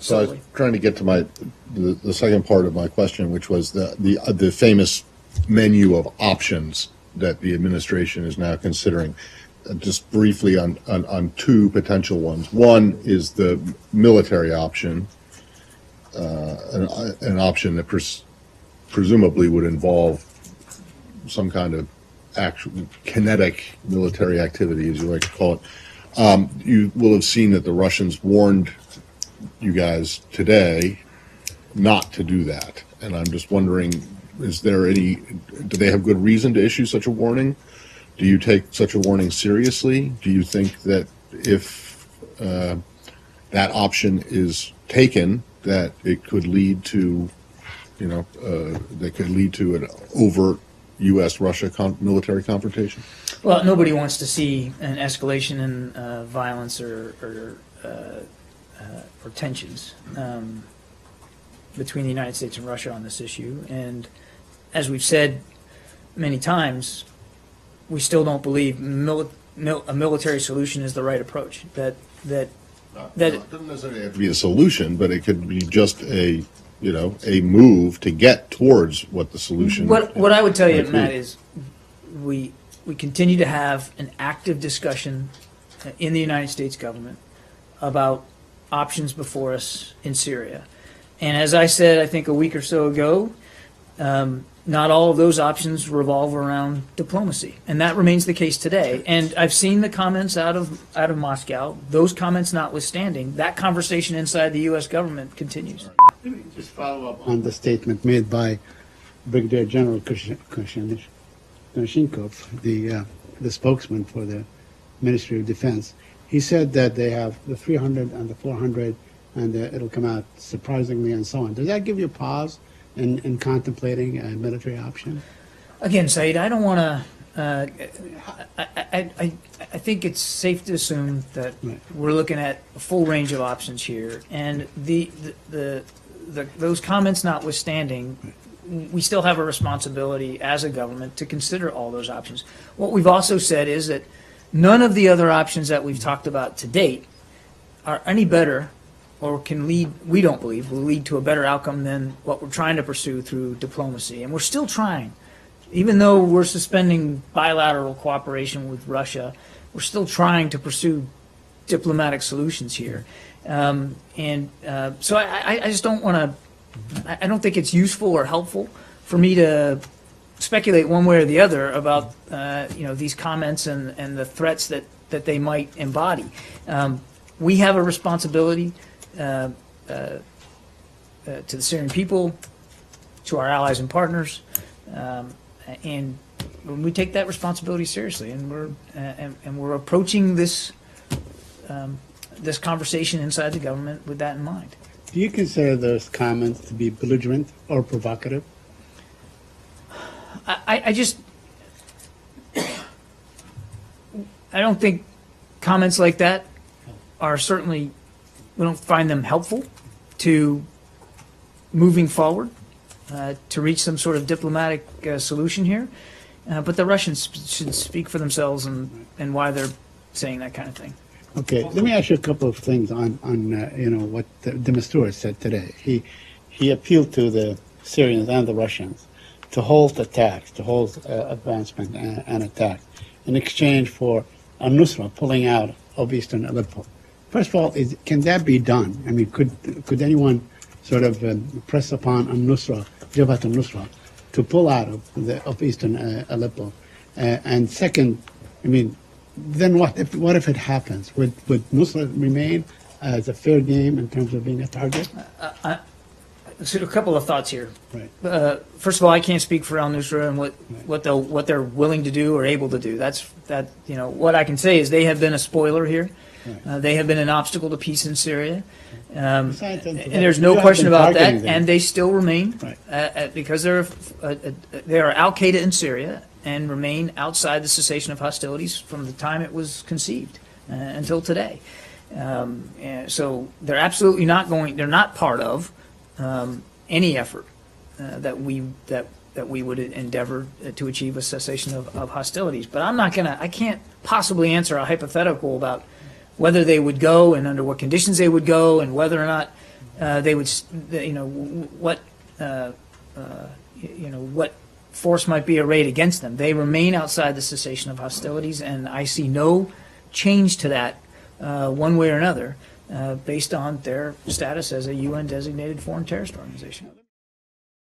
So I was trying to get to the second part of my question, which was the famous menu of options that the administration is now considering. Just briefly on two potential ones. One is the military option, an option that presumably would involve some kind of actual kinetic military activity, as you like to call it. You will have seen that the Russians warned you guys today not to do that. And I'm just wondering, do they have good reason to issue such a warning? Do you take such a warning seriously? Do you think that if that option is taken, that it could lead to, that could lead to an overt U.S.-Russia military confrontation? Well, nobody wants to see an escalation in violence or tensions between the United States and Russia on this issue. And as we've said many times, we still don't believe a military solution is the right approach. That it doesn't necessarily have to be a solution, but it could be just a move to get towards what the solution. What I would tell you, Matt, is we continue to have an active discussion in the United States government about options before us in Syria. And as I said, I think a week or so ago, not all of those options revolve around diplomacy, and that remains the case today. And I've seen the comments out of Moscow. Those comments notwithstanding, that conversation inside the U.S. government continues. Let me just follow up on the statement made by Brigadier General Konashenkov, the spokesman for the Ministry of Defense. He said that they have the 300 and the 400, and it'll come out surprisingly and so on. Does that give you pause in contemplating a military option? Again, Saeed, I don't want to. I think it's safe to assume that we're looking at a full range of options here, and those comments notwithstanding, we still have a responsibility as a government to consider all those options. What we've also said is that none of the other options that we've talked about to date are any better or can lead, we don't believe, will lead to a better outcome than what we're trying to pursue through diplomacy. And we're still trying. Even though we're suspending bilateral cooperation with Russia, we're still trying to pursue diplomatic solutions here. So I just don't want to, I don't think it's useful or helpful for me to speculate one way or the other about these comments and the threats that they might embody. We have a responsibility to the Syrian people, to our allies and partners, and we take that responsibility seriously, and we're approaching this this conversation inside the government with that in mind. Do you consider those comments to be belligerent or provocative? I don't think comments like that are certainly, we don't find them helpful to moving forward to reach some sort of diplomatic solution here. But the Russians should speak for themselves and why they're saying that kind of thing. Okay, let me ask you a couple of things on what de Mistura said today. He appealed to the Syrians and the Russians to halt attacks, to halt advancement and attacks in exchange for al-Nusra pulling out of eastern Aleppo. First of all, can that be done? I mean, could anyone sort of press upon al-Nusra, Jabhat al-Nusra, to pull out of eastern Aleppo? And second, I mean, then what if it happens? Would Nusra remain as a fair game in terms of being a target? So a couple of thoughts here. Right. First of all, I can't speak for al-Nusra and what they're willing to do or able to do. What I can say is they have been a spoiler here. Right. They have been an obstacle to peace in Syria, and there's no question about that. And they still remain, because they are Al-Qaeda in Syria and remain outside the cessation of hostilities from the time it was conceived until today. And so they're absolutely not going. They're not part of any effort that we would endeavor to achieve a cessation of hostilities. But I can't possibly answer a hypothetical about whether they would go and under what conditions they would go and whether or not they would, what force might be arrayed against them. They remain outside the cessation of hostilities, and I see no change to that one way or another based on their status as a UN-designated foreign terrorist organization.